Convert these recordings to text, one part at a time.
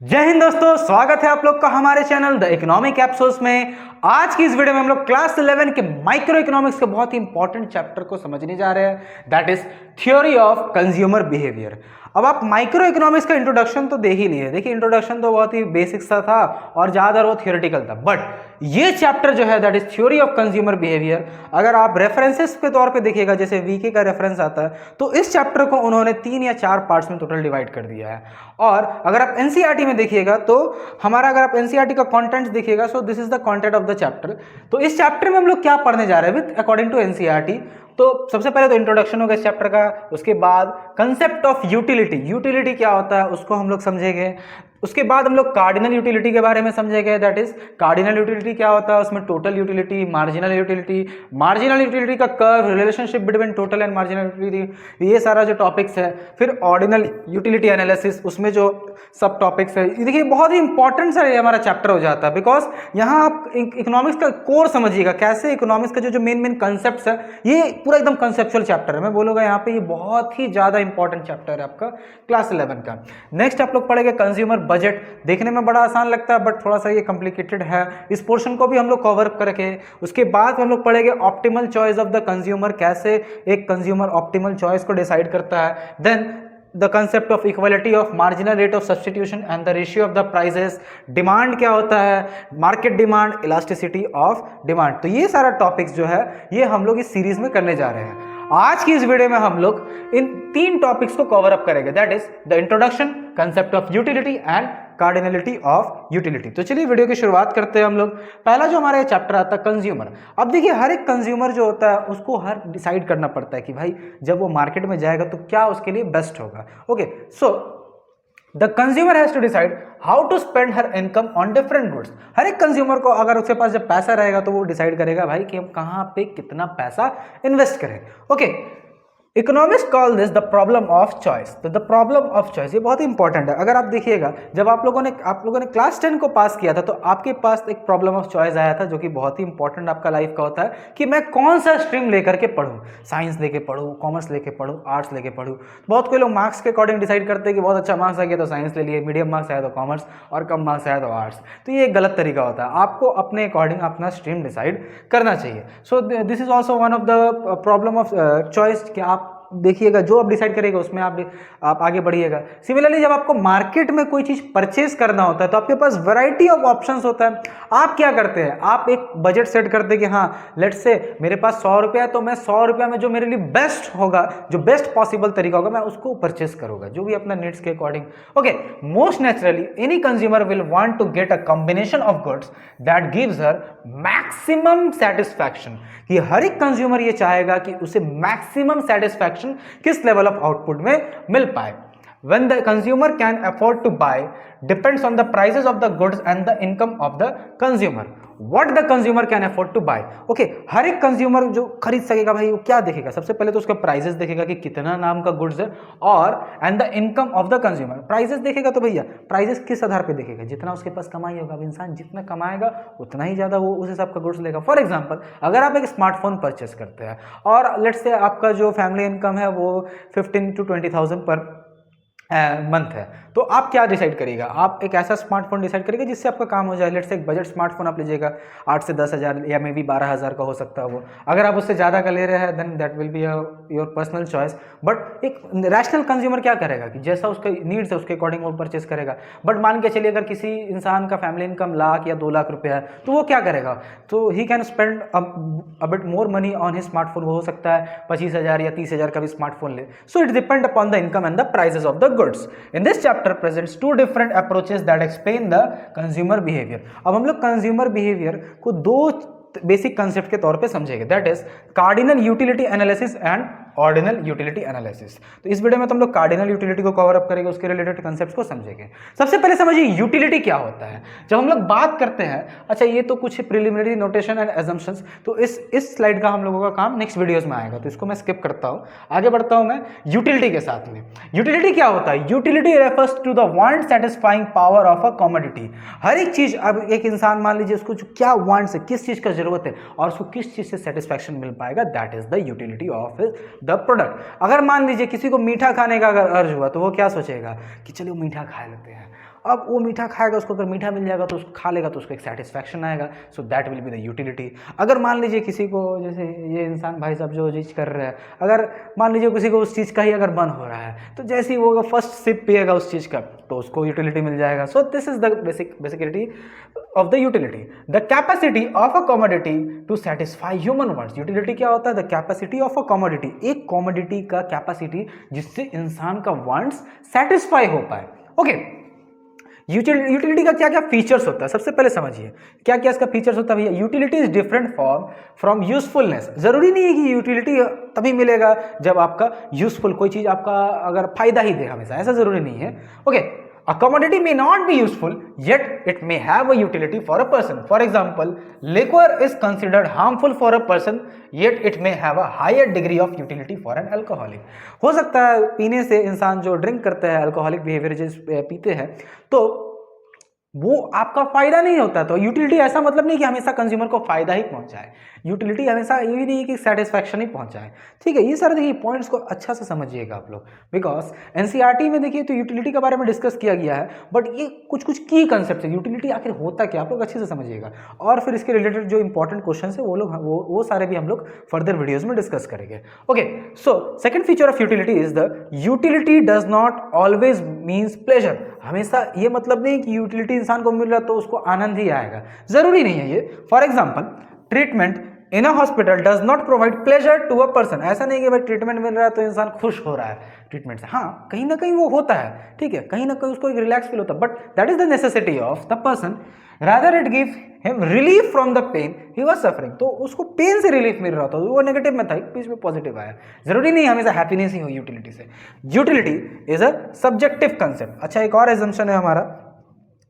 जय हिंद दोस्तों, स्वागत है आप लोग का हमारे चैनल द इकोनॉमिक कैप्सूल्स में। आज की इस वीडियो में हम लोग क्लास 11 के माइक्रो इकोनॉमिक्स के बहुत ही इंपॉर्टेंट चैप्टर को समझने जा रहे हैं, that is theory of consumer behaviour. अब आप माइक्रो इकोनॉमिक्स का इंट्रोडक्शन तो देख ही लिए। देखिए, इंट्रोडक्शन तो बहुत ही बेसिक सा था और ज्यादातर वो थियोरेटिकल था, बट ये चैप्टर जो है that is theory of consumer behaviour, अगर आप रेफरेंसेस के तौर पे देखिएगा, जैसे वीके का रेफरेंस आता है, तो इस चैप्टर को उन्होंने 3 या 4 पार्ट्स में टोटल डिवाइड कर दिया है। और अगर आप एनसीईआरटी में देखिएगा तो हमारा, अगर आप एनसीईआरटी का कंटेंट देखिएगा, सो this is the content of the chapter. तो इस चैप्टर में हम लोग क्या पढ़ने जा रहे हैं विद अकॉर्डिंग टू एनसीईआरटी। तो सबसे पहले तो इंट्रोडक्शन होगा इस चैप्टर का, उसके बाद कंसेप्ट ऑफ यूटिलिटी, यूटिलिटी क्या होता है उसको हम लोग समझेंगे। उसके बाद हम लोग कार्डिनल यूटिलिटी के बारे में समझेंगे, दैट इज कार्डिनल यूटिलिटी क्या होता है, उसमें total utility, marginal utility, marginal utility का curve, relationship between total and marginal utility, ये सारा जो टॉपिक्स है। फिर ऑर्डिनल यूटिलिटी एनालिसिस, उसमें जो सब टॉपिक्स है। देखिए, बहुत ही इंपॉर्टेंट सा ये हमारा चैप्टर हो जाता है, बिकॉज यहाँ आप इकोनॉमिक्स का कोर समझिएगा, कैसे इकोनॉमिक्स का जो मेन कंसेप्ट है, ये पूरा एकदम कंसेप्चुअल चैप्टर है। मैं बोलूँगा यहाँ पे ये बहुत ही ज़्यादा इंपॉर्टेंट चैप्टर है आपका क्लास 11 का। नेक्स्ट आप लोग पढ़ेंगे कंज्यूमर बजट। देखने में बड़ा आसान लगता है, बट थोड़ा सा ये कॉम्प्लिकेटेड है, इस पोर्शन को भी हम लोग कवर करके। उसके बाद हम लोग पढ़ेंगे optimal choice of the consumer, कैसे एक कंज्यूमर ऑप्टिमल चॉइस को डिसाइड करता है। Then the concept of equality of marginal rate of substitution and the ratio of the prices, demand क्या होता है, market demand, elasticity of demand. तो ये सारा टॉपिक्स जो है ये हम लोग इस सीरीज में करने जा रहे हैं। आज की इस वीडियो में हम लोग इन 3 टॉपिक्स को कवर अप करेंगे, that is the introduction, concept of utility and cardinality of utility. तो चलिए वीडियो की शुरुआत करते हैं हम लोग। पहला जो हमारा चैप्टर आता है कंज्यूमर। अब देखिए, हर एक कंज्यूमर जो होता है उसको हर डिसाइड करना पड़ता है कि भाई जब वो मार्केट में जाएगा तो क्या उसके लिए बेस्ट होगा। Okay, so the consumer has to decide how to spend her income on different goods. हर एक कंज्यूमर को, अगर उसके पास जब पैसा रहेगा तो वो डिसाइड करेगा भाई कि हम कहाँ पे कितना पैसा इन्वेस्ट करें। Okay, economics call this the problem of choice. तो द प्रॉब्लम ऑफ चॉइस ये बहुत ही इंपॉर्टेंट है। अगर आप देखिएगा, जब आप लोगों ने क्लास 10 को पास किया था तो आपके पास एक प्रॉब्लम ऑफ चॉइस आया था, जो कि बहुत ही इंपॉर्टेंट आपका लाइफ का होता है कि मैं कौन सा स्ट्रीम लेकर के पढूं, साइंस लेके पढूं, कॉमर्स लेके पढूं, आर्ट्स लेके पढूं। बहुत कोई लोग मार्क्स के अकॉर्डिंग डिसाइड करते हैं कि बहुत अच्छा मार्क्स आ गया तो साइंस ले लिए, मीडियम मार्क्स आया तो कॉमर्स, और कम मार्क्स आया तो आर्ट्स। तो ये एक गलत तरीका होता है, आपको अपने अकॉर्डिंग अपना स्ट्रीम डिसाइड करना चाहिए। सो this is also one of the problem of choice कि आप देखिएगा जो आप डिसाइड करेगा उसमें आप आगे बढ़िएगा। सिमिलरली, जब आपको मार्केट में कोई चीज परचेज करना होता है तो आपके पास वैरायटी ऑफ ऑप्शंस होता है। आप क्या करते हैं, आप एक बजट सेट करते हैं कि हाँ, लेट्स से मेरे पास 100 रुपया है तो मैं 100 रुपया में जो मेरे लिए बेस्ट होगा, जो बेस्ट पॉसिबल तरीका होगा, मैं उसको परचेज करूंगा, जो भी अपना नीड्स के according. Okay, most naturally any consumer will want to get a combination of goods that gives her maximum satisfaction. कि हर एक कंज्यूमर ये चाहेगा कि उसे मैक्सिमम सेटिस्फैक्शन किस लेवल ऑफ आउटपुट में मिल पाए। When the consumer can afford to buy depends on the prices of the goods and the income of the consumer. What the consumer can afford to buy? Okay, हर एक consumer जो खरीद सकेगा भाई वो क्या देखेगा, सबसे पहले तो उसका प्राइसेस देखेगा कि कितना नाम का गुड्स है, और and the income of the consumer. Prices देखेगा तो भैया प्राइसेस किस आधार पे देखेगा, जितना उसके पास कमाई होगा। अब इंसान जितना कमाएगा उतना ही ज्यादा वो उस हिसाब का गुड्स लेगा। फॉर एग्जाम्पल, अगर आप एक स्मार्टफोन परचेस करते हैं और लेट्स से आपका जो फैमिली इनकम है वो 15 to 20,000 पर मंथ है, तो आप क्या डिसाइड करिएगा, आप एक ऐसा स्मार्टफोन डिसाइड करिएगा जिससे आपका काम हो जाए। लेट्स से एक बजट स्मार्टफोन आप लीजिएगा, 8 से 10 हज़ार या मे बी 12 हज़ार का हो सकता है वो। अगर आप उससे ज़्यादा का ले रहे हैं then that will be your personal choice. But एक रैशनल कंज्यूमर क्या करेगा कि जैसा उसका नीड्स है उसके अकॉर्डिंग वो परचेस करेगा। बट मान के चलिए, अगर किसी इंसान का फैमिली इनकम लाख या 2 लाख रुपया है तो वो क्या करेगा, तो he can spend a bit more money on his smartphone. वो हो सकता है 25,000 या 30,000 का भी स्मार्टफोन ले। So it depend upon the income and the prices of the goods. In this chapter presents 2 different approaches that explain the consumer behavior. अब हम लोग कंज्यूमर बिहेवियर को 2 बेसिक कंसेप्ट के तौर पे समझेंगे, that is cardinal utility analysis and ordinal utility analysis. तो इस वीडियो में तो हम लोग कार्डिनल यूटिलिटी को कवर अप करेंगे, उसके रिलेटेड कंसेप्ट्स को समझेंगे। सबसे पहले समझिए यूटिलिटी क्या होता है। जब हम लोग बात करते हैं, अच्छा ये तो कुछ प्रिलिमिनरी नोटेशन एंड एजम्पशंस, तो इस स्लाइड का हम लोगों का काम नेक्स्ट वीडियोस में आएगा, तो इसको मैं स्किप करता हूं, आगे बढ़ता हूं मैं यूटिलिटी के साथ में। यूटिलिटी क्या होता है, utility refers to the want satisfying power of a commodity. हर एक चीज, अब एक इंसान मान लीजिए उसको जो क्या वांट्स है, किस चीज का जरूरत है और उसको किस चीज से सेटिस्फैक्शन मिल पाएगा, that is the utility of the product. अगर मान लीजिए किसी को मीठा खाने का अगर अर्ज हुआ तो वो क्या सोचेगा कि चलो मीठा खा लेते हैं। अब वो मीठा खाएगा, उसको अगर मीठा मिल जाएगा तो उसको खा लेगा तो उसको एक सेटिस्फैक्शन आएगा, सो that will be the utility. अगर मान लीजिए किसी को, जैसे ये इंसान भाई साहब जो चीज़ कर रहे हैं, अगर मान लीजिए किसी को उस चीज़ का ही अगर मन हो रहा है तो जैसे ही वो फर्स्ट सिप पिएगा उस चीज़ का तो उसको यूटिलिटी मिल जाएगा। So this is the basicality of the utility. The capacity of a commodity to satisfy human wants. Utility क्या होता है? The capacity of a commodity, एक कमोडिटी का कैपेसिटी जिससे इंसान का वांट्स सेटिस्फाई हो पाए। ओके, यूटिलिटी का क्या क्या फीचर्स होता है, सबसे पहले समझिए क्या क्या इसका फीचर्स होता है भैया। Utility is different from usefulness. जरूरी नहीं है कि यूटिलिटी तभी मिलेगा जब आपका यूजफुल कोई चीज आपका अगर फायदा ही दे हमेशा, ऐसा जरूरी नहीं है। Okay, a commodity may not be useful yet it may have a utility for a person. For example, liquor is considered harmful for a person yet it may have a higher degree of utility for an alcoholic. हो सकता है पीने से इंसान जो drink करते हैं, alcoholic behaviour पीते हैं, तो वो आपका फायदा नहीं होता। तो यूटिलिटी ऐसा मतलब नहीं कि हमेशा कंज्यूमर को फायदा ही पहुंचाए, यूटिलिटी हमेशा ये भी नहीं कि सेटिस्फैक्शन ही पहुंचाए। ठीक है, ये सारे देखिए पॉइंट्स को अच्छा से समझिएगा आप लोग, बिकॉज एनसीईआरटी में देखिए तो यूटिलिटी के बारे में डिस्कस किया गया है, बट ये कुछ कुछ की कंसेप्ट है। यूटिलिटी आखिर होता क्या, आप लोग अच्छे से समझिएगा, और फिर इसके रिलेटेड जो इंपॉर्टेंट क्वेश्चन है वो सारे भी हम लोग फर्दर वीडियोज में डिस्कस करेंगे। Okay, so second feature of utility is the utility does not always means pleasure. हमेशा ये मतलब नहीं कि यूटिलिटी इंसान को मिल रहा तो उसको आनंद ही आएगा, जरूरी नहीं है ये। For example, treatment in a hospital does not provide pleasure to a person. ऐसा नहीं कि भाई ट्रीटमेंट मिल रहा है तो इंसान खुश हो रहा है ट्रीटमेंट से, हाँ कहीं ना कहीं वो होता है, ठीक है, कहीं ना कहीं उसको एक रिलैक्स फील होता है, but that is the necessity of the person, rather it give him relief from the pain he was suffering. तो उसको पेन से रिलीफ मिल रहा था, वो नेगेटिव में था, बीच में पॉजिटिव आया। जरूरी नहीं हमेशा हैप्पीनेस ही हो यूटिलिटी से। Utility is a subjective concept. अच्छा, एक और एजम्पशन है हमारा,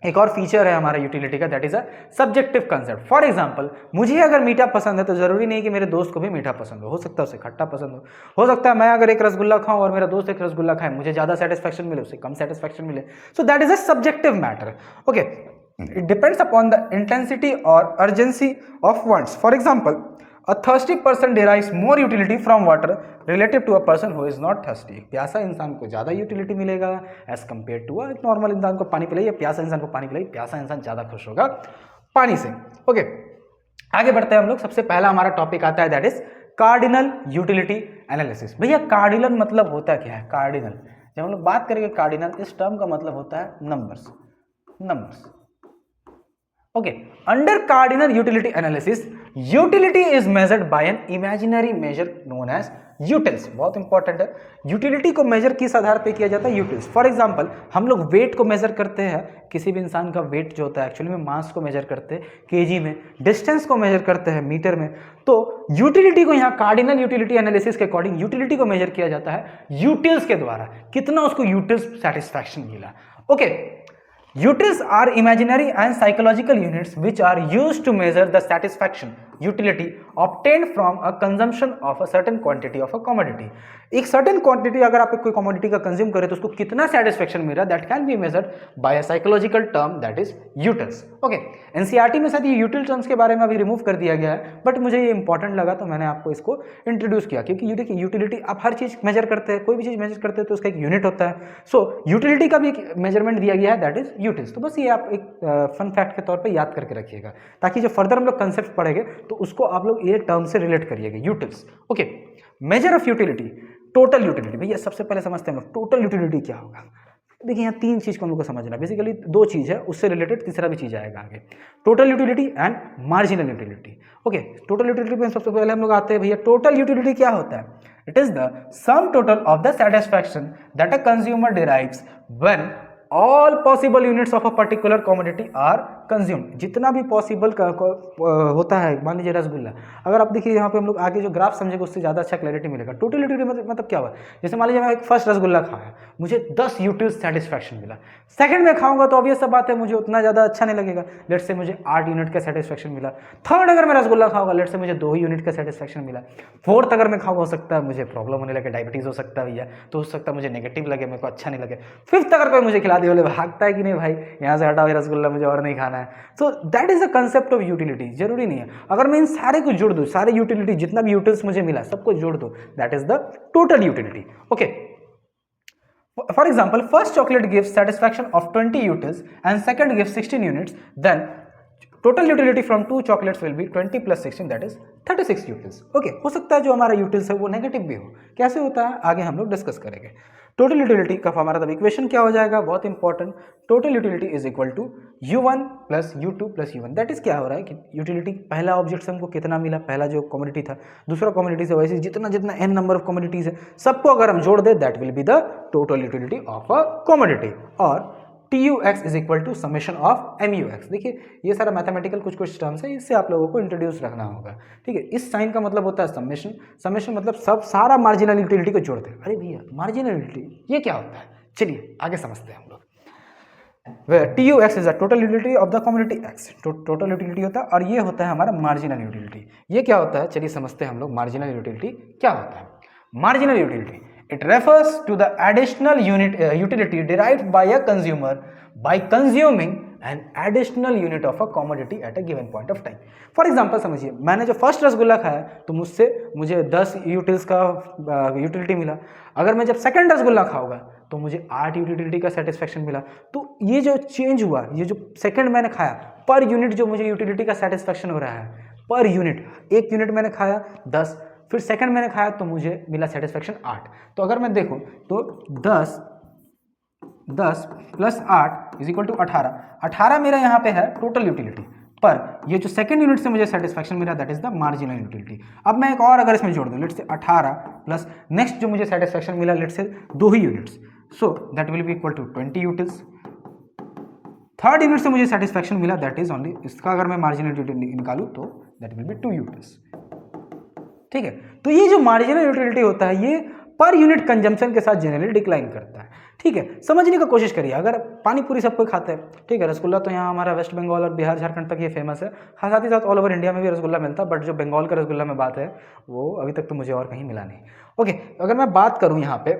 एक और फीचर है हमारा यूटिलिटी का, that is a subjective concept. For example, मुझे अगर मीठा पसंद है तो जरूरी नहीं कि मेरे दोस्त को भी मीठा पसंद हो सकता है उसे खट्टा पसंद हो सकता है मैं अगर एक रसगुल्ला खाऊं और मेरा दोस्त एक रसगुल्ला खाए, मुझे ज्यादा सेटिस्फैक्शन मिले, उसे कम सेटिस्फैक्शन मिले। So that is a subjective matter. Okay, it depends upon the intensity और urgency of wants. For example, a thirsty person derives more utility from water relative to a person who is not thirsty। प्यासा इंसान को ज़्यादा utility मिलेगा as compare to एक normal इंसान को पानी पिलाइए, प्यासा इंसान को पानी पिलाइए, प्यासा इंसान ज़्यादा खुश होगा पानी से। ओके, आगे बढ़ते हैं हम लोग। सबसे पहला हमारा टॉपिक आता है that is cardinal utility analysis. भैया कार्डिनल मतलब होता क्या है? कार्डिनल, जब हम लोग बात करेंगे कार्डिनल, इस टर्म का मतलब होता है numbers. Okay, under cardinal utility analysis, utility is measured by an imaginary measure known as utils। बहुत इंपॉर्टेंट है, यूटिलिटी को मेजर किस आधार पे किया जाता है? यूटिल्स। फॉर एग्जांपल, हम लोग वेट को मेजर करते हैं, किसी भी इंसान का वेट जो होता है एक्चुअली में मास को मेजर करते हैं केजी में, डिस्टेंस को मेजर करते हैं मीटर में। तो यूटिलिटी को यहाँ कार्डिनल यूटिलिटी एनालिसिस के अकॉर्डिंग यूटिलिटी को मेजर किया जाता है यूटिल्स के द्वारा, कितना उसको यूटिल्स सेटिस्फैक्शन मिला। Okay, utils are imaginary and psychological units which are used to measure the satisfaction utility obtained from a consumption of a certain quantity of a commodity। एक certain quantity अगर आप कोई commodity का consume करें तो उसको कितना satisfaction मिल रहा है, that can be measured by a psychological term that is utils। Okay, NCERT में शायद ये यूटिल टर्म्स के बारे में अभी रिमूव कर दिया गया है, बट मुझे ये इंपॉर्टेंट लगा तो मैंने आपको इसको इंट्रोड्यूस किया, क्योंकि देखिए यूटिलिटी आप हर चीज मेजर करते हैं, कोई भी चीज मेजर करते हैं तो उसका एक यूनिट होता है। सो यूटिलिटी का भी एक मेजरमेंट दिया गया है दैट इज यूटिल्स। तो बस ये आप एक फन फैक्ट के तौर पे याद करके रखिएगा, ताकि जो फर्दर हम लोग कंसेप्ट पढ़ेंगे तो उसको आप लोग ये टर्म से रिलेट करिएगा, utils. Okay, measure of utility, total utility. भैया सबसे पहले समझते हैं हम लोग टोटल यूटिलिटी क्या होगा। देखिए यहाँ तीन चीज को हम लोग को समझना, बेसिकली दो चीज है, उससे रिलेटेड तीसरा भी चीज आएगा आगे, total utility and marginal utility. Okay, total utility में सबसे पहले हम लोग आते हैं भैया, टोटल यूटिलिटी क्या होता है? It is the sum total of the satisfaction that a consumer derives when all possible units of a particular commodity are consumed. जितना भी पॉसिबल होता है, मान लीजिए रसगुल्ला, अगर आप देखिए यहाँ पे हम लोग आगे जो ग्राफ समझेंगे उससे ज़्यादा अच्छा क्लैरिटी मिलेगा। टोटल यूटिलिटी मतलब क्या हुआ? जैसे मान लीजिए मैं एक फर्स्ट रसगुल्ला खाया, मुझे 10 यूटिल्स सेटिस्फैक्शन मिला। सेकंड में खाऊंगा तो ऑब्वियस सा बात है मुझे उतना ज़्यादा अच्छा नहीं लगेगा, लेट से मुझे 8 यूनिट का सेटिस्फैक्शन मिला। थर्ड अगर मैं रसगुल्ला खाऊंगा, लेट से मुझे 2 ही यूनिट का सेटिस्फैक्शन मिला। फोर्थ अगर मैं खाऊंगा, हो सकता है मुझे प्रॉब्लम होने लगे, डायबिटीज़ हो सकता है भैया, तो हो सकता है मुझे नेगेटिव लगे, मेरे को अच्छा नहीं लगे। फिफ्थ अगर कोई मुझे खिला आगे वाले भागता है कि नहीं भाई यहाँ से हटाओ रसगुल्ला मुझे और नहीं खाना है। सो that is a concept of utility. जरूरी नहीं है अगर मैं इन सारे को जोड़ दूँ, सारे यूटिलिटी जितना भी यूटिल्स मुझे मिला सबको जोड़ दूँ, that is the total utility. Okay, for example, first chocolate gives satisfaction of 20 utils and second gives 16 units, then total utility from two chocolates will be 20 plus 16, that is 36 utils. Okay, हो सकता है जो हमारा utils है वो negative भी हो। कैसे होता है आगे हम लोग डिस्कस करेंगे। टोटल यूटिलिटी का हमारा तब इक्वेशन क्या हो जाएगा, बहुत important, total utility is equal to u1 plus u2 plus u1। That is क्या हो रहा है कि यूटिलिटी पहला ऑब्जेक्ट से हमको कितना मिला, पहला जो कमोडिटी था, दूसरा कमोडिटी से, वैसे जितना जितना n नंबर ऑफ कमोडिटीज है सबको अगर हम जोड़ दे that will be the total utility of a commodity. और TUX is equal to summation of MUX। देखिए ये सारा मैथमेटिकल कुछ टर्म्स है, इससे आप लोगों को इंट्रोड्यूस रखना होगा, ठीक है। इस साइन का मतलब होता है समेशन, समेशन मतलब सब सारा मार्जिनल यूटिलिटी को जोड़ते हैं। अरे भैया मार्जिनल यूटिलिटी ये क्या होता है, चलिए आगे समझते हैं हम लोग। where TUX is the total utility of the commodity X, total utility होता है, और ये होता है हमारा मार्जिनल यूटिलिटी। ये क्या होता है चलिए समझते हैं हम लोग, मार्जिनल यूटिलिटी क्या होता है। Marginal utility it refers to the additional utility derived by a consumer by consuming an additional unit of a commodity at a given point of time. For example समझिए मैंने जो फर्स्ट रसगुल्ला खाया तो मुझे 10 utils का यूटिलिटी मिला। अगर मैं जब सेकंड रसगुल्ला खाऊंगा तो मुझे 8 यूटिलिटी का सेटिस्फेक्शन मिला। तो ये जो चेंज हुआ, ये जो सेकंड मैंने खाया पर यूनिट जो मुझे यूटिलिटी का सेटिस्फेक्शन हो रहा है, पर यूनिट, एक यूनिट मैंने खाया 10, फिर सेकंड मैंने खाया तो मुझे मिला सेटिस्फेक्शन 8। तो अगर मैं देखूं तो 10 प्लस 8 इज इक्वल टू 18 मेरा यहाँ पे है टोटल यूटिलिटी, पर ये जो सेकंड यूनिट से मुझे सेटिस्फेक्शन मिला that is the marginal utility. अब मैं एक और अगर इसमें जोड़ दूं, लेट्स से 18 प्लस नेक्स्ट जो मुझे सेटिस्फेक्शन मिला लेट्स से 2 ही units, so that will be equal to 20 utils. Third unit से मुझे सेटिस्फेक्शन मिला दैट इज ओनली, इसका अगर मैं मार्जिनल यूटिलिटी निकालूं तो दैट विल बी 2 यूटिल्स, ठीक है। तो ये जो मार्जिनल यूटिलिटी होता है ये पर यूनिट कंजम्पशन के साथ जनरली डिक्लाइन करता है, ठीक है। समझने की कोशिश करिए, अगर पानी पूरी सब कोई खाते हैं, ठीक है, रसगुल्ला तो यहाँ हमारा वेस्ट बंगाल और बिहार झारखंड तक ये फेमस है, हाँ साथ ही साथ ऑल ओवर इंडिया में भी रसगुल्ला मिलता है, बट जो बंगाल का रसगुल्ला में बात है वो अभी तक तो मुझे और कहीं मिला नहीं। ओके, अगर मैं बात करूँ यहाँ पे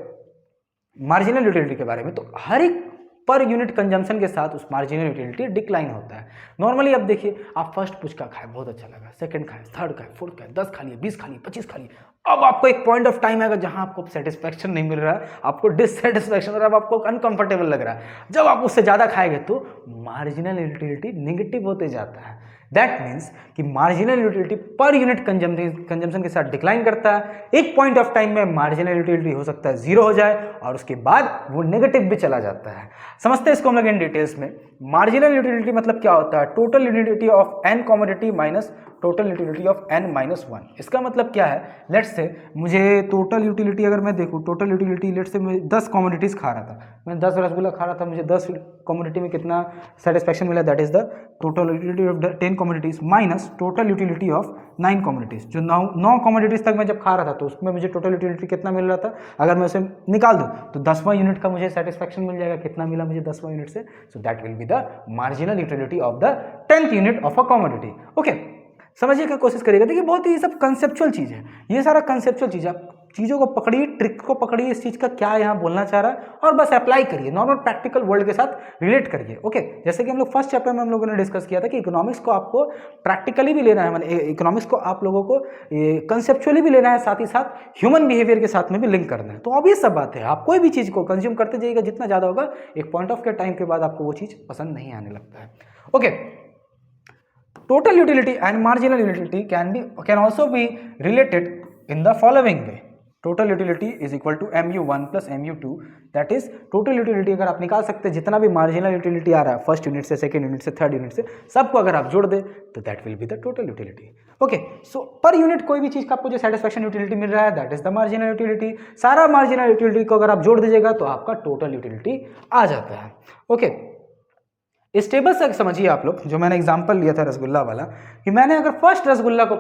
मार्जिनल यूटिलिटी के बारे में, तो हर एक पर यूनिट कंजम्पशन के साथ उस मार्जिनल यूटिलिटी डिक्लाइन होता है। नॉर्मली अब देखिए आप फर्स्ट पुचका खाए बहुत अच्छा लगा, सेकंड खाए, थर्ड खाए, फोर्थ खाए, 10 खा लिए, 20 खा लिए, 25 खा लिए, अब आपको एक पॉइंट ऑफ टाइम आएगा जहां आपको सेटिस्फेक्शन नहीं मिल रहा है, आपको डिससेटिस्फेक्शन हो रहा है, आपको अनकंफर्टेबल लग रहा है। जब आप उससे ज़्यादा खाएंगे तो मार्जिनल यूटिलिटी नेगेटिव होते जाता है। दैट मीन्स कि marginal utility per unit consumption के साथ डिक्लाइन करता है। एक पॉइंट ऑफ टाइम में मार्जिनल यूटिलिटी हो सकता है 0 हो जाए और उसके बाद वो नेगेटिव भी चला जाता है। समझते हैं इसको हम लोग इन डिटेल्स में। मार्जिनल यूटिलिटी मतलब क्या होता है, total utility of n commodity minus total utility of n minus 1। इसका मतलब क्या है, लेट्स से मुझे टोटल यूटिलिटी अगर मैं देखूँ, टोटल यूटिलिटी लेट्स से मैं 10 कमोडिटीज़ खा रहा था, मैं 10 रसगुल्ला खा रहा था, मुझे 10 कमोडिटी में कितना सेटिस्फेक्शन मिला, that is the total utility of 10 commodities minus total utility of 9 commodities. जो 9 कमोडिटीज़ तक मैं जब खा रहा था तो उसमें मुझे टोटल यूटिलिटी कितना मिल रहा था, अगर मैं उसे निकाल दूँ तो 10वां यूनिट का मुझे सेटिस्फेक्शन मिल जाएगा। कितना मिला मुझे 10वां यूनिट से, सो that will be the marginal utility of the 10th unit of a commodity. Okay, समझिए क्या कोशिश करिएगा। देखिए बहुत ही सब कंसेप्चुअल चीज़ है, ये सारा कंसेप्चुअल चीज़ है। आप चीज़ों को पकड़िए, ट्रिक को पकड़िए, इस चीज़ का क्या यहाँ बोलना चाह रहा है और बस अप्लाई करिए, नॉर्मल प्रैक्टिकल वर्ल्ड के साथ रिलेट करिए। ओके, जैसे कि हम लोग फर्स्ट चैप्टर में हम लोगों ने डिस्कस किया था कि इकोनॉमिक्स को आपको प्रैक्टिकली भी लेना है, मतलब इकोनॉमिक्स को आप लोगों को कंसेप्चुअली भी लेना है, साथ ही साथ ह्यूमन बिहेवियर के साथ में भी लिंक करना है। तो ऑब्वियस सब बात है, आप कोई भी चीज़ को कंज्यूम करते जाइएगा, जितना ज़्यादा होगा एक पॉइंट ऑफ के टाइम के बाद आपको वो चीज़ पसंद नहीं आने लगता है। Okay, total utility and marginal utility can also be related in the following way. Total utility is equal to mu1 plus mu2, that is total utility अगर आप निकाल सकते हैं जितना भी marginal utility आ रहा है फर्स्ट यूनिट से, सेकेंड यूनिट से, थर्ड यूनिट से, सबको अगर आप जोड़ दें तो that will be the total utility. Okay, so per unit कोई भी चीज़ का आपको जो सेटिस्फेक्शन यूटिलिटी मिल रहा है that is the marginal utility. सारा मार्जिनल यूटिलिटी को अगर आप जोड़ दीजिएगा तो आपका टोटल यूटिलिटी आ जाता है। ओके, इस टेबल से समझिए आप लोग, जो मैंने एग्जांपल लिया था रसगुल्ला वाला, कि मैंने अगर फर्स्ट रसगुल्ला को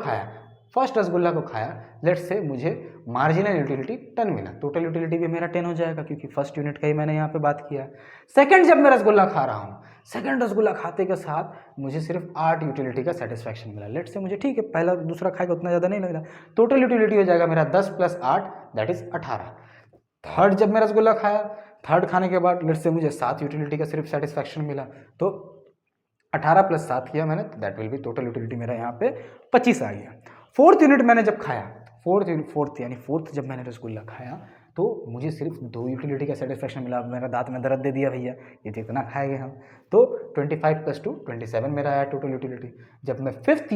खाया, लेट्स से मुझे मार्जिनल यूटिलिटी 10 मिला, टोटल यूटिलिटी भी मेरा 10 हो जाएगा क्योंकि फर्स्ट यूनिट का ही मैंने यहाँ पे बात किया है। सेकंड जब मैं रसगुल्ला खा रहा हूँ, सेकंड रसगुल्ला खाते के साथ मुझे सिर्फ 8 यूटिलिटी का सेटिस्फेक्शन मिला। लेट्स से मुझे ठीक है पहला दूसरा खाएगा उतना ज़्यादा नहीं लग रहा, टोटल यूटिलिटी हो जाएगा मेरा 10 प्लस 8 दैट इज 18। थर्ड जब मैं रसगुल्ला खाया, थर्ड खाने के बाद लेट्स से मुझे 7 यूटिलिटी का सिर्फ सेटिस्फैक्शन मिला, तो 18 + 7 किया मैंने, that will B total utility मेरा यहाँ पे 25 आ गया। फोर्थ यूनिट मैंने जब खाया, फोर्थ जब मैंने रसगुल्ला खाया तो मुझे सिर्फ 2 यूटिलिटी का सेटिस्फैक्शन मिला। अब मेरा दांत में दर्द दे दिया भैया, ये तो इतना खाएंगे हम, तो 25 + 2 27 मेरा आया टोटल यूटिलिटी। जब मैं फिफ्थ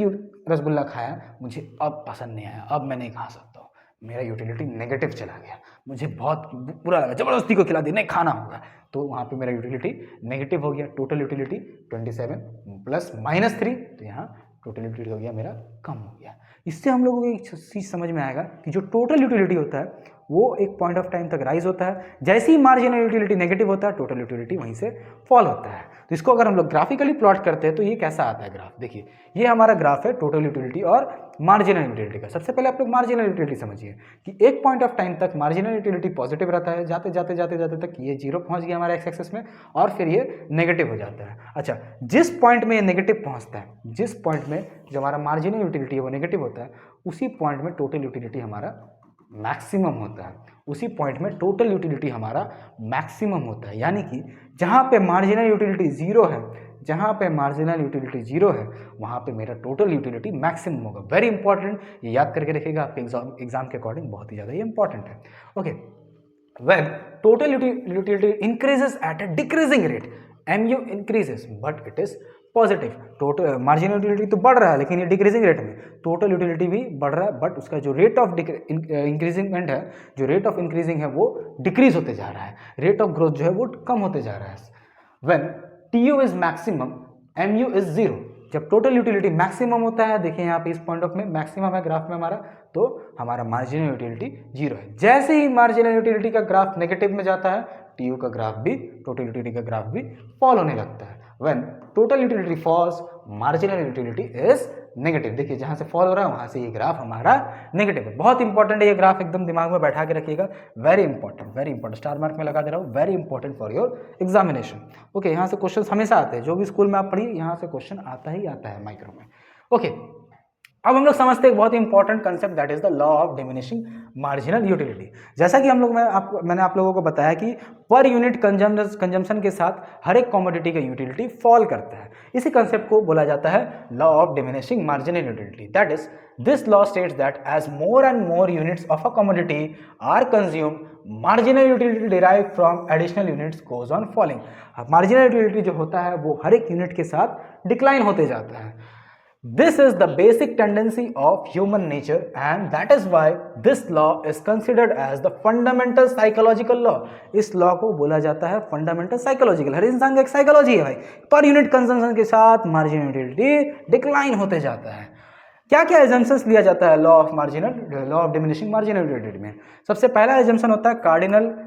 रसगुल्ला खाया, मुझे अब पसंद नहीं आया, अब मैं नहीं खा सकता हूँ, मेरा यूटिलिटी नेगेटिव चला गया, मुझे बहुत बुरा लगा, ज़बरदस्ती को खिला दी, नहीं खाना होगा, तो वहाँ पे मेरा यूटिलिटी नेगेटिव हो गया। टोटल यूटिलिटी 27 + -3, तो यहाँ टोटल यूटिलिटी हो गया मेरा कम हो गया। इससे हम लोगों को एक चीज़ समझ में आएगा कि जो टोटल यूटिलिटी होता है वो एक पॉइंट ऑफ टाइम तक राइज होता है, जैसे ही मार्जिनल यूटिलिटी नेगेटिव होता है टोटल यूटिलिटी वहीं से फॉल होता है। तो इसको अगर हम लोग ग्राफिकली प्लॉट करते हैं तो ये कैसा आता है ग्राफ, देखिए ये हमारा ग्राफ है टोटल यूटिलिटी और मार्जिनल यूटिलिटी का। सबसे पहले आप लोग मार्जिनल यूटिलिटी समझिए कि एक पॉइंट ऑफ टाइम तक मार्जिनल यूटिलिटी पॉजिटिव रहता है, जाते जाते तक ये 0 पहुंच गया हमारा एक्स एक्सिस में, और फिर ये नेगेटिव हो जाता है। अच्छा, जिस पॉइंट में ये नेगेटिव पहुंचता है, जिस पॉइंट में जो हमारा मार्जिनल यूटिलिटी है वो नेगेटिव होता है, उसी पॉइंट में टोटल यूटिलिटी हमारा मैक्सिमम होता है, उसी पॉइंट में टोटल यूटिलिटी हमारा मैक्सिमम होता है। यानी कि जहाँ पे मार्जिनल यूटिलिटी 0 है, जहाँ पे मार्जिनल यूटिलिटी 0 है, वहाँ पे मेरा टोटल यूटिलिटी मैक्सिमम होगा। वेरी इंपॉर्टेंट, ये याद करके रखिएगा, आपके एग्जाम के अकॉर्डिंग बहुत ही ज़्यादा ये इंपॉर्टेंट है। Okay, when total utility increases at a decreasing rate, mu increases but it is positive. Total marginal utility तो बढ़ रहा है लेकिन ये डिक्रीजिंग रेट में, टोटल यूटिलिटी भी बढ़ रहा है बट उसका जो रेट ऑफ इंक्रीजिंगमेंट है, जो रेट ऑफ इंक्रीजिंग है वो डिक्रीज होते जा रहा है, रेट ऑफ ग्रोथ जो है वो कम होते जा रहा है। When TU is maximum, MU is 0, जब टोटल यूटिलिटी मैक्सिमम होता है, देखिए यहाँ पे इस पॉइंट ऑफ में मैक्सिमम है ग्राफ में हमारा, तो हमारा मार्जिनल यूटिलिटी 0 है। जैसे ही मार्जिनल यूटिलिटी का ग्राफ नेगेटिव में जाता है, TU का ग्राफ भी, टोटल यूटिलिटी का ग्राफ भी फॉल होने लगता है। When total utility falls, marginal utility is negative. देखिए जहाँ से फॉल हो रहा है वहाँ से ये ग्राफ हमारा नेगेटिव है। बहुत इंपॉर्टेंट है ये ग्राफ, एकदम दिमाग में बैठा के रखिएगा, वेरी इंपॉर्टेंट, स्टार मार्क में लगा दे रहा हूँ, very important for your examination. Okay, यहाँ से क्वेश्चन हमेशा आते हैं, जो भी स्कूल में आप पढ़िए यहाँ से क्वेश्चन आता ही आता है माइक्रो में। ओके, अब हम लोग समझते हैं एक बहुत ही important concept, that is the law of diminishing marginal utility. जैसा कि हम लोग मैंने आप लोगों को बताया कि पर यूनिट कंजम्पशन के साथ हर एक कमोडिटी का यूटिलिटी फॉल करता है। इसी कंसेप्ट को बोला जाता है law of diminishing marginal utility. That is, this law states that as more and more units of a commodity are consumed, marginal utility derive from additional units goes on falling. Marginal utility जो होता है वो हर एक unit के साथ decline होते जाता है। This is the basic tendency of human nature and that is why this law is considered as the fundamental psychological law। इस लॉ को बोला जाता है फंडामेंटल साइकोलॉजिकल। हर इंसान का एक साइकोलॉजी है भाई, पर यूनिट कंजम्पशन के साथ मार्जिनल यूटिलिटी डिक्लाइन होते जाता है। क्या क्या एजम्पशंस लिया जाता है law of diminishing marginal utility में? सबसे पहला एजम्पशन होता है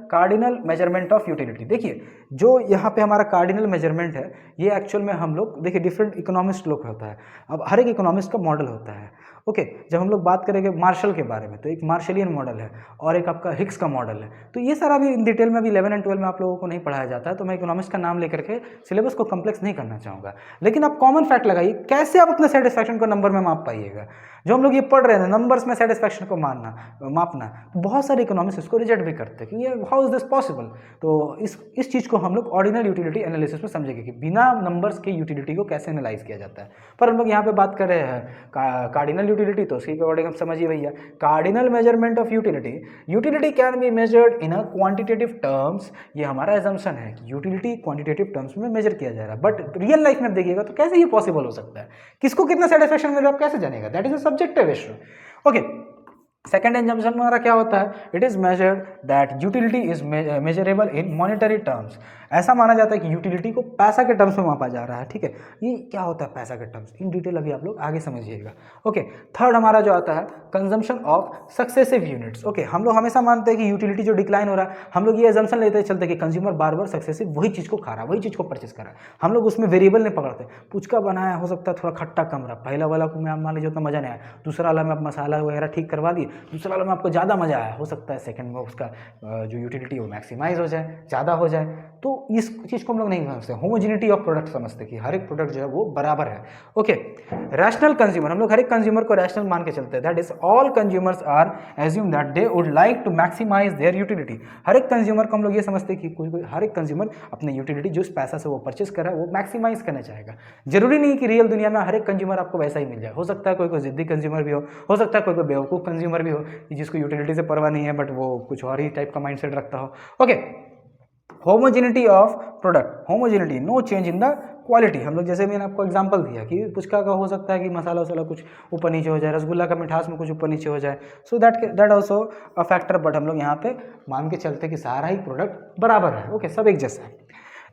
कार्डिनल मेजरमेंट ऑफ यूटिलिटी। देखिए जो यहाँ पे हमारा कार्डिनल मेजरमेंट है, ये एक्चुअल में हम लोग देखिए डिफरेंट इकोनॉमिस्ट लोग होता है, अब हर एक इकोनॉमिस्ट का मॉडल होता है। ओके, जब हम लोग बात करेंगे मार्शल के बारे में तो एक मार्शलियन मॉडल है और एक आपका हिक्स का मॉडल है। तो ये सारा भी इन डिटेल में अभी 11 और 12 में आप लोगों को नहीं पढ़ाया जाता है, तो मैं इकोनॉमिस्ट का नाम लेकर के सिलेबस को कम्प्लेक्स नहीं करना चाहूँगा। लेकिन आप कॉमन फैक्ट लगाइए, कैसे आप अपने सेटिस्फैक्शन को नंबर में माप पाइएगा। जो हम लोग ये पढ़ रहे हैं नंबर्स में सेटिस्फैक्शन को मापना, तो बहुत सारे इकोनॉमिस्ट इसको रिजेक्ट भी करते हैं कि ये हाउ इज दिस पॉसिबल। तो इस चीज़ को हम लोग ऑर्डिनल यूटिलिटी एनालिसिस में समझेंगे कि बिना नंबर्स के यूटिलिटी को कैसे एनालाइज किया जाता है। पर हम लोग यहाँ पे बात कर रहे हैं कार्डिनल यूटिलिटी, तो उसके अकॉर्डिंग हम समझिए भैया, cardinal measurement of utility can be measured in a quantitative terms. ये हमारा एजम्पशन है कि यूटिलिटी क्वांटिटेटिव टर्म्स में मेजर किया जा रहा है, बट रियल लाइफ में देखिएगा तो कैसे ये पॉसिबल हो सकता है, किसको कितना सेटिस्फैक्शन मिल रहा है आप कैसे जानेगा, that is a subjective issue. Okay, second assumption हमारा क्या होता है, it is measured that utility is measurable in monetary terms. ऐसा माना जाता है कि यूटिलिटी को पैसा के टर्म्स में मापा जा रहा है। ठीक है, ये क्या होता है पैसा के टर्म्स, इन डिटेल अभी आप लोग आगे समझिएगा। ओके, थर्ड हमारा जो आता है consumption of successive units. Okay, हम लोग हमेशा मानते हैं कि यूटिलिटी जो डिक्लाइन हो रहा है, हम लोग ये एजम्पशन लेते चलते कि कंज्यूमर बार बार सक्सेसिव वही चीज़ को खा रहा है, वही चीज़ को परचेस कर रहा है। हम लोग उसमें वेरिएबल नहीं पकड़ते, पुचका बनाया हो सकता है थोड़ा खट्टा कम रहा, पहला वाला को मैं मान लीजिए उतना मज़ा नहीं आया, दूसरा वाला में आप मसाला वगैरह ठीक करवा दिए, दूसरा वाला में आपको ज़्यादा मज़ा आया, हो सकता है सेकंड में उसका जो यूटिलिटी वो मैक्सिमाइज हो जाए, ज़्यादा हो जाए। तो इस चीज़ को हम लोग नहीं समझते, होमोजेनिटी ऑफ प्रोडक्ट समझते कि हर एक प्रोडक्ट जो है वो बराबर है। ओके, रैशनल कंज्यूमर, हम लोग हर एक कंज्यूमर को रैशनल मान के चलते हैं। That is all consumers are assume that they would like to maximize their utility. हर एक कंज्यूमर को हम लोग ये समझते हैं कि कोई हर एक कंज्यूमर अपने यूटिलिटी जो पैसा से वो परचेस कर रहा है वो मैक्सिमाइज करना चाहेगा। जरूरी नहीं कि रियल दुनिया में हर एक कंज्यूमर आपको वैसा ही मिल जाए, हो सकता है कोई जिद्दी कंज्यूमर भी हो सकता है कोई बेवकूफ़ कंज्यूमर भी हो जिसको यूटिलिटी से परवाह नहीं है बट वो कुछ और ही टाइप का माइंडसेट रखता हो। Okay, homogeneity of product, homogeneity, no change in the quality. हम लोग जैसे मैंने आपको एग्जांपल दिया कि पुचका का हो सकता है कि मसाला वसाला कुछ ऊपर नीचे हो जाए, रसगुल्ला का मिठास में कुछ ऊपर नीचे हो जाए, so that also a factor, but हम लोग यहाँ पे मान के चलते कि सारा ही प्रोडक्ट बराबर है। ओके, सब एक जैसा है।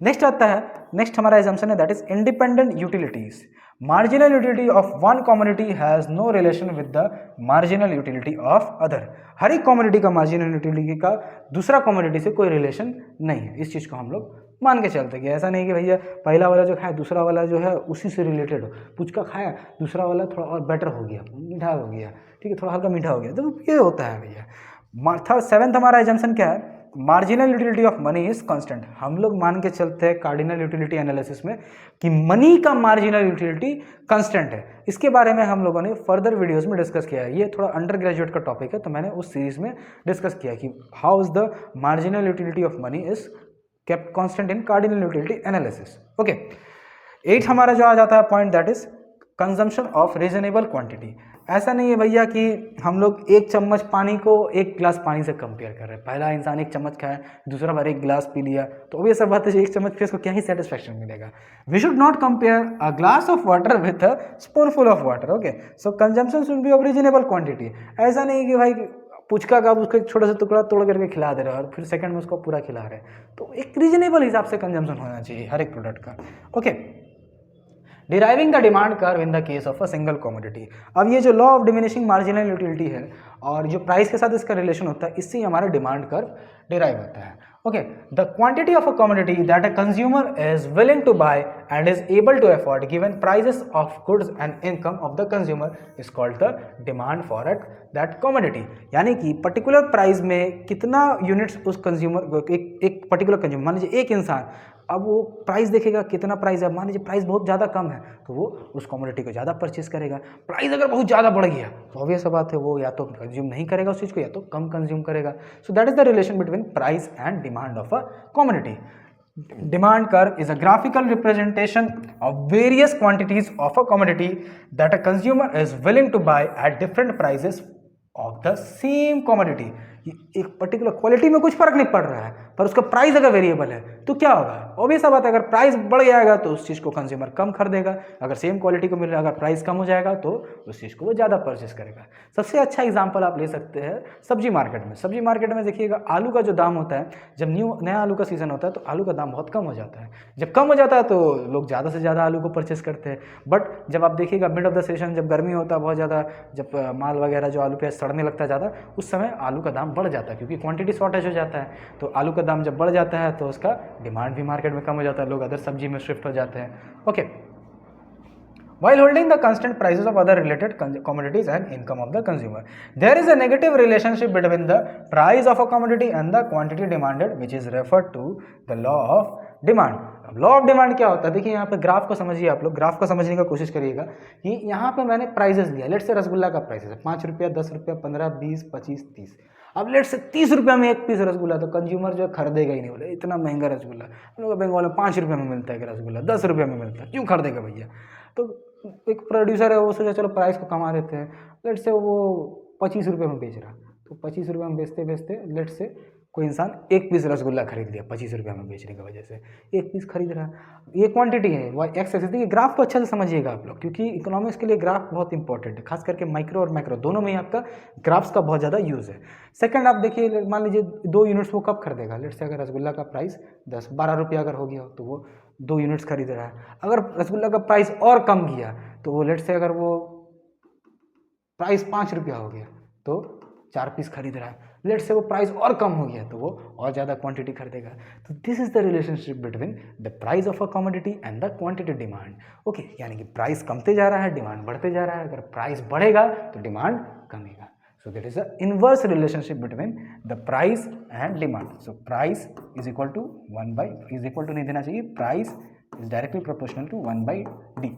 नेक्स्ट आता है, नेक्स्ट हमारा एजम्पशन है that is independent utilities. Marginal utility of one commodity has no relation with the marginal utility of other. हर एक कमोडिटी का मार्जिनल यूटिलिटी का दूसरा कमोडिटी से कोई रिलेशन नहीं है। इस चीज़ को हम लोग मान के चलते कि ऐसा नहीं कि भैया पहला वाला जो खाया दूसरा वाला जो है उसी से रिलेटेड हो। पुचका खाया दूसरा वाला थोड़ा और बेटर हो गया, मीठा हो गया, ठीक है, थोड़ा हल्का मीठा हो गया, तो ये होता है भैया। थर्ड सेवेंथ हमारा एजम्पशन क्या है, marginal utility of money is constant. हम लोग मान के चलते हैं कार्डिनल यूटिलिटी एनालिसिस में कि मनी का मार्जिनल यूटिलिटी कांस्टेंट है। इसके बारे में हम लोगों ने फर्दर वीडियोस में डिस्कस किया है, ये थोड़ा अंडर ग्रेजुएट का टॉपिक है, तो मैंने उस सीरीज में डिस्कस किया कि how is the marginal utility of money is kept constant in cardinal utility analysis. Okay, 8 हमारा जो आ जाता है point that is consumption of reasonable quantity. ऐसा नहीं है भैया कि हम लोग एक चम्मच पानी को एक गिलास पानी से कंपेयर कर रहे हैं। पहला इंसान एक चम्मच खाया, दूसरा बार एक गिलास पी लिया, तो अब ये सब बात है, एक चम्मच पे इसको क्या ही सेटिस्फैक्शन मिलेगा। We should not compare a glass of water with a spoonful of water. Okay, so consumption should be of reasonable quantity. ऐसा नहीं कि भाई पुचका का उसको एक छोटा सा टुकड़ा तोड़ करके खिला दे रहे हैं और फिर सेकंड में उसको पूरा खिला रहे हैं, तो एक रीजनेबल हिसाब से कंजम्पशन होना चाहिए हर एक प्रोडक्ट का। Okay, deriving the demand curve in the case of a single commodity. अब ये जो law of diminishing marginal utility है और जो प्राइस के साथ इसका रिलेशन होता है, इससे हमारा डिमांड कर्व डिराइव होता है। Okay, the quantity of a commodity that a consumer is willing to buy and is able to afford given prices of goods and income of the consumer is called the demand for at that commodity. यानी कि particular price में कितना units उस consumer, एक particular consumer, मान लीजिए एक इंसान, अब वो प्राइस देखेगा कितना प्राइस है, मान लीजिए प्राइस बहुत ज़्यादा कम है तो वो उस कमोडिटी को ज़्यादा परचेस करेगा। प्राइस अगर बहुत ज़्यादा बढ़ गया तो ऑब्वियस बात है वो या तो कंज्यूम नहीं करेगा उस चीज़ को या तो कम कंज्यूम करेगा। सो that is the relation between price and demand of a commodity. Demand curve is a graphical representation of various quantities of a commodity that a consumer is willing to buy at different prices of the same commodity। एक particular quality में कुछ फर्क नहीं पड़ रहा है पर उसका प्राइस अगर वेरिएबल है तो क्या होगा, ऑब्वियस बात है, अगर प्राइस बढ़ जाएगा तो उस चीज़ को कंज्यूमर कम खरीदेगा, अगर सेम क्वालिटी को मिल रहा है अगर प्राइस कम हो जाएगा तो उस चीज़ को वो ज़्यादा परचेस करेगा। सबसे अच्छा एग्जांपल आप ले सकते हैं सब्जी मार्केट में। सब्जी मार्केट में देखिएगा आलू का जो दाम होता है, जब नया आलू का सीज़न होता है तो आलू का दाम बहुत कम हो जाता है। जब कम हो जाता है तो लोग ज़्यादा से ज़्यादा आलू को परचेस करते हैं। बट जब आप देखिएगा मिड ऑफ द सीजन, जब गर्मी होता है बहुत ज़्यादा, जब माल वगैरह जो आलू प्याज सड़ने लगता है ज़्यादा, उस समय आलू का दाम बढ़ जाता है क्योंकि क्वांटिटी शॉर्टेज हो जाता है। तो आलू का दाम जब बढ़ जाता है तो उसका डिमांड भी मार्केट में कम हो जाता है, लोग अदर सब्जी में शिफ्ट हो जाते हैं। Okay, while holding the constant prices of other related commodities and income of the consumer, there is a negative relationship between the price of a commodity and the quantity demanded, which is referred to the law of demand। अब law of demand क्या होता है, देखिए यहाँ पे graph को समझिए, आप लोग ग्राफ को समझने का कोशिश करिएगा कि यहाँ पे मैंने प्राइजेस दिया। लेट से रसगुल्ला का प्राइस है 5 रुपया, 10 रुपया, 15, 20, 25, 30। अब लेट से 30 रुपया में एक पीस रसगुल्ला, तो कंज्यूमर जो खरीदेगा ही नहीं, बोले इतना महंगा रसगुल्ला, हम लोग बंगाल में 5 रुपये में मिलता है कि रसगुल्ला 10 रुपये में मिलता है, क्यों खरीदेगा भैया। तो एक प्रोड्यूसर है वो सोचा चलो प्राइस को कमा देते हैं, लेट से वो 25 रुपये में बेच रहा, तो 25 रुपये में बेचते बेचते लेट से कोई इंसान एक पीस रसगुल्ला खरीद लिया 25 रुपये में बेचने की वजह से, एक पीस खरीद रहा। ये क्वांटिटी है, वो एक्स एक्सिस। देखिए ग्राफ को अच्छे से समझिएगा आप लोग, क्योंकि इकोनॉमिक्स के लिए ग्राफ बहुत इंपॉर्टेंट है, खास करके माइक्रो और मैक्रो दोनों में ही आपका ग्राफ्स का बहुत ज़्यादा यूज़ है। सेकंड, आप देखिए मान लीजिए 2 यूनिट्स वो कब खरीदेगा, लेट से अगर रसगुल्ला का प्राइस 10-12 रुपये अगर हो गया तो वो 2 यूनिट्स खरीद रहा है। अगर रसगुल्ला का प्राइस और कम गया तो वो लेट से अगर वो प्राइस 5 रुपया हो गया तो 4 पीस खरीद रहा है। लेट से वो प्राइस और कम हो गया तो वो और ज़्यादा क्वांटिटी खरीदेगा। तो this is the relationship between the price of a commodity and the quantity demand. Okay, यानी कि प्राइस कमते जा रहा है, डिमांड बढ़ते जा रहा है। अगर प्राइस बढ़ेगा तो demand कमेगा। So that is the inverse relationship between the price and demand. So price is equal to 1 by is equal to नहीं देना चाहिए, price is directly proportional to 1 by D.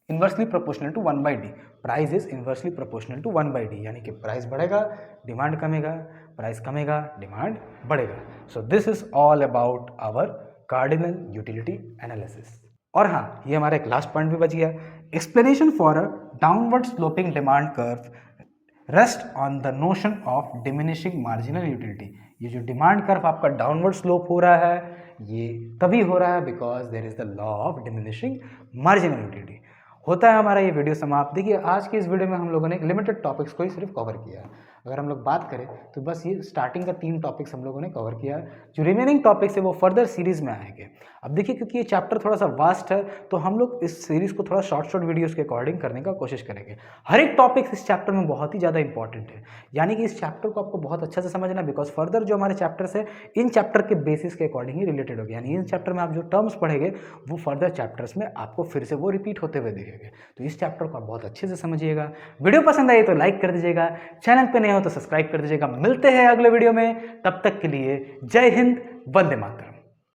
Inversely proportional to 1 by D. Price is inversely proportional to 1 by D. यानी कि price बढ़ेगा, demand कमेगा, price कमेगा, demand बढ़ेगा. So this is all about our cardinal utility analysis. और हाँ, ये हमारा एक last point भी बच गया. Explanation for a downward sloping demand curve rest on the notion of diminishing marginal utility. ये जो डिमांड कर्व आपका डाउनवर्ड स्लोप हो रहा है, ये तभी हो रहा है because there is the law of diminishing marginal utility. होता है हमारा ये वीडियो समाप्त. देखिए, आज के इस वीडियो में हम लोगों ने लिमिटेड टॉपिक्स को ही सिर्फ कवर किया है. अगर हम लोग बात करें तो बस ये स्टार्टिंग का 3 टॉपिक्स हम लोगों ने कवर किया है. जो रिमेनिंग टॉपिक्स है वो फर्दर सीरीज में आएंगे. अब देखिए, क्योंकि ये चैप्टर थोड़ा सा वास्ट है तो हम लोग इस सीरीज को थोड़ा शॉर्ट वीडियोस के अकॉर्डिंग करने का कोशिश करेंगे. हर एक टॉपिक इस चैप्टर में बहुत ही ज़्यादा इंपॉर्टेंट है, यानी कि इस चैप्टर को आपको बहुत अच्छे से समझना है बिकॉज फर्दर जो हमारे चैप्टर्स है इन चैप्टर के बेसिस के अकॉर्डिंग ही रिलेटेड होगी. यानी इन चैप्टर में आप जो टर्म्स पढ़ेंगे वो फर्दर चैप्टर्स में आपको फिर से वो रिपीट होते हुए दिखेंगे. तो इस चैप्टर को आप बहुत अच्छे से समझिएगा. वीडियो पसंद आई तो लाइक कर दीजिएगा, चैनल पे नए हो तो सब्सक्राइब कर दीजिएगा. मिलते हैं अगले वीडियो में, तब तक के लिए जय हिंद, वंदे मातरम.